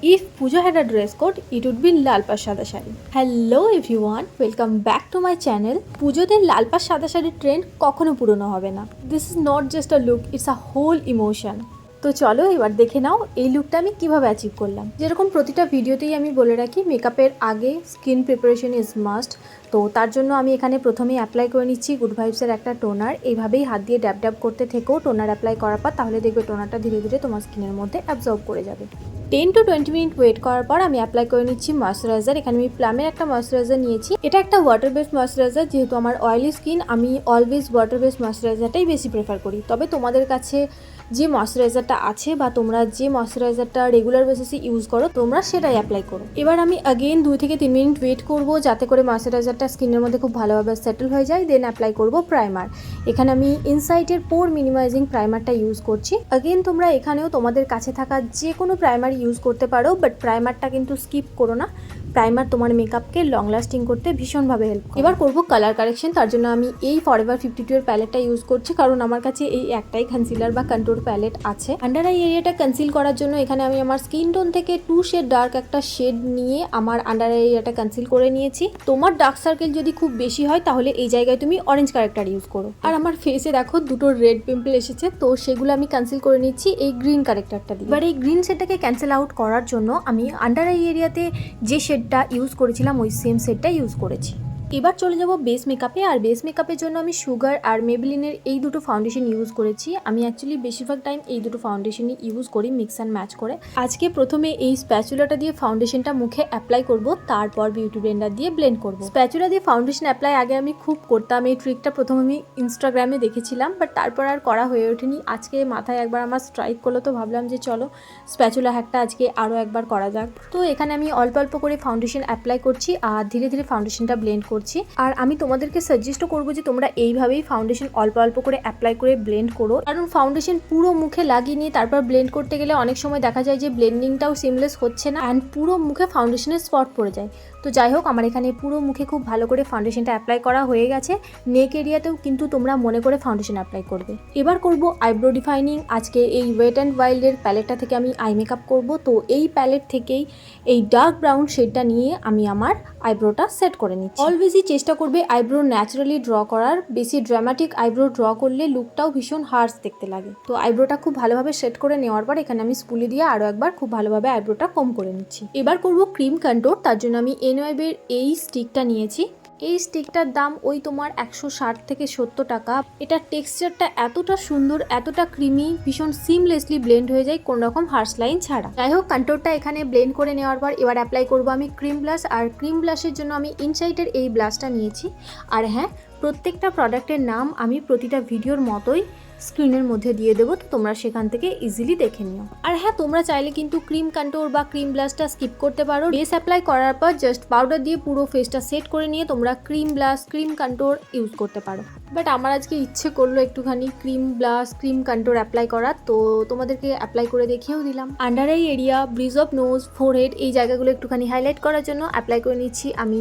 If Puja had a dress code, it would be লাল পাড় সাদা sari. Hello everyone, welcome back to my channel. পুজোতে লাল পাড় সাদা শাড়ির ট্রেন্ড কখনো পুরনো হবে না। This is not just a look, it's a whole emotion. তো চলো এবার দেখে নাও এই লুকটা আমি কিভাবে অ্যাচিভ করলাম। যেরকম প্রতিটা ভিডিওতেই আমি বলে রাখি, মেকআপের আগে স্কিন প্রিপারেশন ইজ মাস্ট। তো তার জন্য আমি এখানে প্রথমেই অ্যাপ্লাই করে নিচ্ছি গুড ভাইবসের একটা টোনার। এইভাবেই হাত দিয়ে ড্যাব ড্যাব করতে থেকেও টোনার অ্যাপ্লাই করার পর তাহলে দেখবে টোনারটা ধীরে ধীরে তোমার স্কিনের মধ্যে অ্যাবজর্ব করে যাবে। 10 to 20 মিনিট ওয়েট করার পর আমি অ্যাপ্লাই করে নিচ্ছি ময়শ্চারাইজার। এখানে আমি প্লামের একটা ময়শ্চারাইজার নিয়েছি। এটা একটা ওয়াটার বেসড ময়শ্চারাইজার। যেহেতু আমার অয়েলি স্কিন, আমি অলওয়েজ ওয়াটার বেসড ময়শ্চারাইজারটাই বেশি প্রেফার করি। তবে তোমাদের কাছে যে ময়শ্চারাইজারটা আছে বা তোমরা যে ময়শ্চারাইজারটা রেগুলার বেসিসে ইউজ করো তোমরা সেটাই অ্যাপ্লাই করো। এবার আমি অ্যাগেন 2 থেকে 3 মিনিট ওয়েট করবো যাতে করে ময়শ্চারাইজারটা স্কিনের মধ্যে খুব ভালোভাবে সেটেল হয়ে যায়। দেন অ্যাপ্লাই করবো প্রাইমার। এখানে আমি ইনসাইটের পোর মিনিমাইজিং প্রাইমারটা ইউজ করছি। অ্যাগেন তোমরা এখানেও তোমাদের কাছে থাকা যে কোনো প্রাইমার ইউজ করতে পারো, বাট প্রাইমারটা কিন্তু স্কিপ করো না। প্রাইমার তোমার মেকআপকে লং লাস্টিং করতে ভীষণভাবে হেল্প করে। এবার করবো কালার কারেকশন। তার জন্য আমি এই ফরএভার 52 এর প্যালেটটা ইউজ করছি, কারণ আমার কাছে এই একটাই কনসিলার বা কন্ট্রোর প্যালেট আছে। আন্ডার আই এরিয়াটা কনসিল করার জন্য এখানে আমি আমার স্কিন টোন থেকে 2 শেড ডার্ক একটা শেড নিয়ে আমার আন্ডার আই এরিয়াটা কনসিল করে নিয়েছি। তোমার ডার্ক সার্কেল যদি খুব বেশি হয় তাহলে এই জায়গায় তুমি অরেঞ্জ কারেক্টার ইউজ করো। আর আমার ফেসে দেখো দুটো রেড পিম্পল এসেছে, তো সেগুলো আমি কনসিল করে নিচ্ছি এই গ্রিন কারেক্টারটা দিয়ে। এবার এই গ্রিন শেডটাকে ক্যান্সেল আউট করার জন্য আমি আন্ডার আই এরিয়াতে যে শেডটা ইউজ করেছিলাম ওই সেম শেডটা ইউজ করেছি। এবার চলে যাব বেস মেকআপে। আর বেস মেকআপের জন্য আমি সুগার আর মেবলিনের এই দুটো ফাউন্ডেশন ইউজ করেছি। আমি অ্যাকচুয়ালি বেশিরভাগ টাইম এই দুটো ফাউন্ডেশনই ইউজ করি মিক্স অ্যান্ড ম্যাচ করে। আজকে প্রথমে এই স্প্যাচুলাটা দিয়ে ফাউন্ডেশনটা মুখে অ্যাপ্লাই করব, তারপর বিউটি ব্লেন্ডার দিয়ে ব্লেন্ড করব। স্প্যাচুলা দিয়ে ফাউন্ডেশন অ্যাপ্লাই আগে আমি খুব করতাম। এই ট্রিকটা প্রথম আমি ইনস্টাগ্রামে দেখেছিলাম, বাট তারপর আর করা হয়ে ওঠেনি। আজকে মাথায় একবার আমার স্ট্রাইক করলো, তো ভাবলাম যে চলো স্প্যাচুলা হ্যাকটা আজকে আরও একবার করা যাক। তো এখানে আমি অল্প অল্প করে ফাউন্ডেশন অ্যাপ্লাই করছি আর ধীরে ধীরে ফাউন্ডেশনটা ব্লেন্ড করছি। আর আমি তোমাদেরকে সাজেস্টও করবো যে তোমরা এইভাবেই ফাউন্ডেশন অল্প অল্প করে অ্যাপ্লাই করে ব্লেন্ড করো, কারণ ফাউন্ডেশন পুরো মুখে লাগিয়ে নিয়ে তারপর ব্লেন্ড করতে গেলে অনেক সময় দেখা যায় যে ব্লেন্ডিংটাও সিমলেস হচ্ছে না অ্যান্ড পুরো মুখে ফাউন্ডেশনের স্পট পড়ে যায়। তো যাই হোক, আমার এখানে পুরো মুখে খুব ভালো করে ফাউন্ডেশনটা অ্যাপ্লাই করা হয়ে গেছে। নেক এরিয়াতেও কিন্তু তোমরা মনে করে ফাউন্ডেশন অ্যাপ্লাই করবে। এবার করব আইব্রো ডিফাইনিং। আজকে এই ওয়েট অ্যান্ড ওয়াইল্ডের প্যালেটটা থেকে আমি আই মেকআপ করবো। তো এই প্যালেট থেকেই এই ডার্ক ব্রাউন শেডটা নিয়ে আমি আমার আইব্রোটা সেট করে নিচ্ছি। অলওয়েজই চেষ্টা করবে আইব্রো ন্যাচারালি ড্র করার। বেশি ড্রামাটিক আইব্রো ড্র করলে লুকটাও ভীষণ হার্শ দেখতে লাগে। তো আইব্রোটা খুব ভালোভাবে সেট করে নেওয়ার পর এখানে আমি স্পুলি দিয়ে আরও একবার খুব ভালোভাবে আইব্রোটা কম করে নিচ্ছি। এবার করব ক্রিম কন্ট্রোর। তার জন্য আমি এনওয়াইবের এই স্টিকটা নিয়েছি। এই স্টিকটার দাম ওই তোমার 160 থেকে 70 টাকা। এটার টেক্সচারটা এতটা সুন্দর, এতটা ক্রিমি, ভীষণ সিমলেসলি ব্লেন্ড হয়ে যায় কোনো রকম হার্শ লাইন ছাড়া। যাই হোক, কন্ট্রোরটা এখানে ব্লেন্ড করে নেওয়ার পর এবার অ্যাপ্লাই করবো আমি ক্রিম ব্লাশ। আর ক্রিম ব্লাশের জন্য আমি ইনসাইটের এই ব্লাশটা নিয়েছি। আর হ্যাঁ, প্রত্যেকটা প্রোডাক্টের নাম আমি প্রতিটা ভিডিওর মতোই স্ক্রিনের মধ্যে দিয়ে দেবো, তো তোমরা সেখান থেকে ইজিলি দেখে নিও। আর হ্যাঁ, তোমরা চাইলে কিন্তু ক্রিম কন্ট্রোর বা ক্রিম ব্লাশটা স্কিপ করতে পারো। বেস অ্যাপ্লাই করার পর জাস্ট পাউডার দিয়ে পুরো ফেসটা সেট করে নিয়ে তোমরা cream blush, cream contour use করতে পারো। বাট আমার আজকে ইচ্ছে করলো একটুখানি cream blush, cream contour apply করার, তো তোমাদেরকে অ্যাপ্লাই করে দেখিয়েও দিলাম। Under eye area, bridge of nose, forehead এই জায়গাগুলো একটুখানি হাইলাইট করার জন্য অ্যাপ্লাই করে নিচ্ছি আমি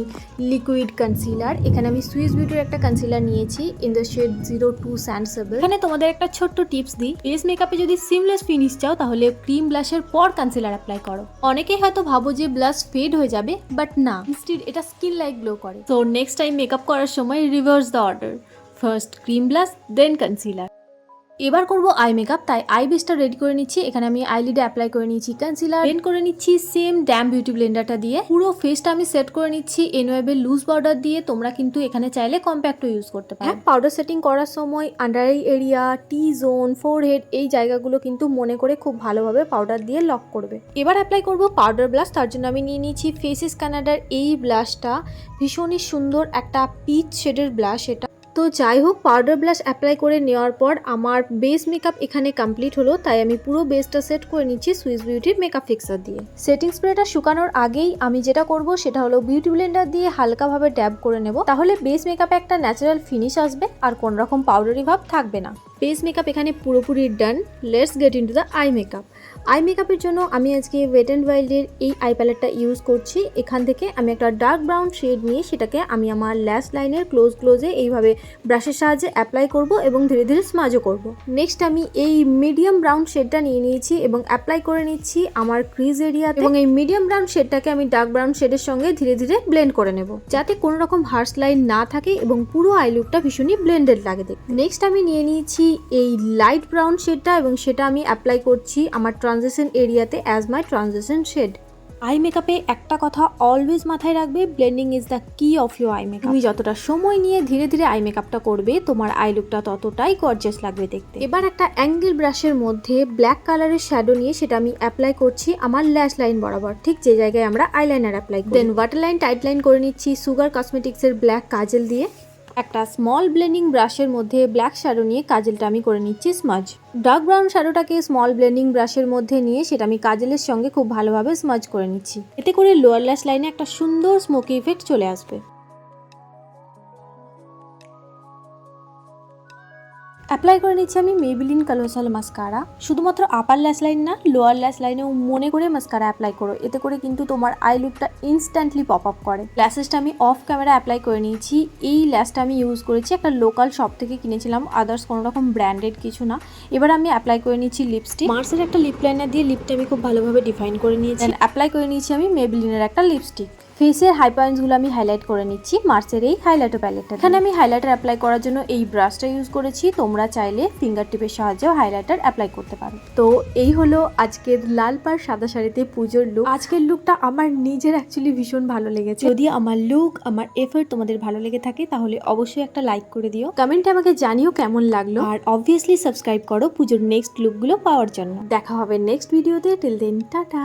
লিকুইড কনসিলার। এখানে আমি সুইস বিউটির একটা কনসিলার নিয়েছি ইন দ্য শেড 02 স্যান্ডসেবল। এখানে তোমাদের একটা ছোট্ট টিপস দিই, বেস মেকআপে যদি সিমলেস ফিনিশ চাও তাহলে ক্রিম ব্লাশের পর কনসিলার অ্যাপ্লাই করো। অনেকেই হয়তো ভাবো যে ব্লাশ ফেড হয়ে যাবে, বাট না, ইনস্টেড এটা স্কিন লাইক গ্লো করে। তো নেক্সট টাইম মেকআপ করার সময় reverse the order, first cream blush then concealer. এবার করব আই মেকআপ, তাই আই বেসটা রেডি করে নিচ্ছি। এখানে আমি আইলিডে অ্যাপ্লাই করে নিচ্ছি কনসিলার, ব্লেন্ড করে নিচ্ছি সেম ড্যাম বিউটি ব্লেন্ডারটা দিয়ে। পুরো ফেসটা আমি সেট করে নিচ্ছি এনওয়েবের লুজ পাউডার দিয়ে। তোমরা কিন্তু এখানে চাইলে কম্প্যাক্টও ইউজ করতে পারো। পাউডার সেটিং করার সময় আন্ডার আই এরিয়া, টি জোন, ফোরহেড এই জায়গাগুলো কিন্তু মনে করে খুব ভালোভাবে পাউডার দিয়ে লক করবে। এবার অ্যাপ্লাই করব পাউডার ব্লাশ। তার জন্য আমি নিয়ে নিচ্ছি ফেসেস কানাডার এই ব্লাশটা। ভীষণই সুন্দর একটা পিচ শেডের ব্লাশ এটা। তো যাই হোক, পাউডার ব্লাশ অ্যাপ্লাই করে নেওয়ার পর আমার বেস মেকআপ এখানে কমপ্লিট হলো, তাই আমি পুরো বেসটা সেট করে নিচ্ছি সুইস বিউটির মেকআপ ফিক্সার দিয়ে। সেটিং স্প্রেটা শুকানোর আগেই আমি যেটা করব সেটা হলো বিউটি ব্লেন্ডার দিয়ে হালকাভাবে ড্যাব করে নেব, তাহলে বেস মেকআপে একটা ন্যাচারাল ফিনিশ আসবে আর কোন রকম পাউডারি ভাব থাকবে না। বেস মেকআপ এখানে পুরোপুরি done. Let's get into the eye makeup. Eye মেকআপের জন্য আমি আজকে ওয়েট অ্যান্ড ওয়াইল্ডের এই আই প্যালেটটা ইউজ করছি। এখান থেকে আমি একটা ডার্ক ব্রাউন শেড নিয়ে সেটাকে আমি আমার ল্যাশ লাইনের ক্লোজে এইভাবে ব্রাশের সাহায্যে অ্যাপ্লাই করব এবং ধীরে ধীরে স্মাজও করব। নেক্সট আমি এই মিডিয়াম ব্রাউন শেডটা নিয়ে নিয়েছি এবং অ্যাপ্লাই করে নিচ্ছি আমার ক্রিজ এরিয়াতে, এবং এই মিডিয়াম ব্রাউন শেডটাকে আমি ডার্ক ব্রাউন শেডের সঙ্গে ধীরে ধীরে ব্লেন্ড করে নেব, যাতে কোনো রকম হার্শ লাইন না থাকে এবং পুরো আই লুকটা ভীষণই ব্লেন্ডেড লাগে দেখতে। নেক্সট আমি নিয়ে নিয়েছি এই লাইট ব্রাউন শেডটা এবং সেটা আমি অ্যাপ্লাই করছি আমার ট্রানজিশন এরিয়াতে as my transition shade. Eye মেকআপে একটা কথা অলওয়েজ মাথায় রাখবে, blending is the key of your eye makeup. তুমি যতটা সময় নিয়ে ধীরে ধীরে আই মেকআপটা করবে তোমার আই লুকটা ততটাই গর্জিয়াস লাগবে দেখতে। এবার একটা অ্যাঙ্গেল ব্রাশের মধ্যে ব্ল্যাক কালারের শ্যাডো নিয়ে সেটা আমি অ্যাপ্লাই করছি আমার ল্যাশ লাইন বরাবর, ঠিক যে জায়গায় আমরা আইলাইনার অ্যাপ্লাই করি। দেন ওয়াটার লাইন টাইট লাইন করে নিচ্ছি সুগার কসমেটিক্সের ব্ল্যাক কাজল দিয়ে। একটা স্মল ব্লেন্ডিং ব্রাশের মধ্যে ব্ল্যাক শ্যাডো নিয়ে কাজলটা আমি করে নিচ্ছি স্মাজ। ডার্ক ব্রাউন শ্যাডোটাকে স্মল ব্লেন্ডিং ব্রাশের মধ্যে নিয়ে সেটা আমি কাজলের সঙ্গে খুব ভালোভাবে স্মাজ করে নিচ্ছি। এতে করে লোয়ার ল্যাশ লাইনে একটা সুন্দর স্মোকি ইফেক্ট চলে আসবে। অ্যাপ্লাই করে নিচ্ছি আমি মেবিলিন কালোসাল মাস্কারা। শুধুমাত্র আপার ল্যাশ লাইন না, লোয়ার ল্যাশ লাইনেও মনে করে মাস্কারা অ্যাপ্লাই করো, এতে করে কিন্তু তোমার আই লুকটা ইনস্ট্যান্টলি পপ আপ করে। ল্যাশেসটা আমি অফ ক্যামেরা অ্যাপ্লাই করে নিয়েছি। এই ল্যাশটা আমি ইউজ করেছি একটা লোকাল শপ থেকে কিনেছিলাম, আদার্স কোনো রকম ব্র্যান্ডেড কিছু না। এবার আমি অ্যাপ্লাই করে নিচ্ছি লিপস্টিক। মার্সের একটা লিপ লাইনার দিয়ে লিপটা আমি খুব ভালোভাবে ডিফাইন করে নিয়েছি। অ্যাপ্লাই করে নিয়েছি আমি মেবিলিনের একটা লিপস্টিক। ফেসের হাই পয়েন্টসগুলো আমি হাইলাইট করে নিচ্ছি মার্সের এই হাইলাইটার প্যালেটটা। এখানে আমি হাইলাইটার অ্যাপ্লাই করার জন্য এই ব্রাশটা ইউজ করেছি, তোমরা চাইলে ফিঙ্গার টিপের সাহায্যেও হাইলাইটার অ্যাপ্লাই করতে পারো। তো এই হলো আজকের লাল পাড় সাদা শাড়িতে পুজোর লুক। আজকের লুকটা আমার নিজের অ্যাকচুয়ালি ভীষণ ভালো লেগেছে। যদি আমার লুক, আমার এফর্ট তোমাদের ভালো লেগে থাকে তাহলে অবশ্যই একটা লাইক করে দিও, কমেন্টে আমাকে জানিও কেমন লাগলো, আর অবভিয়াসলি সাবস্ক্রাইব করো পুজোর নেক্সট লুকগুলো পাওয়ার জন্য। দেখা হবে নেক্সট ভিডিওতে। Till then tata.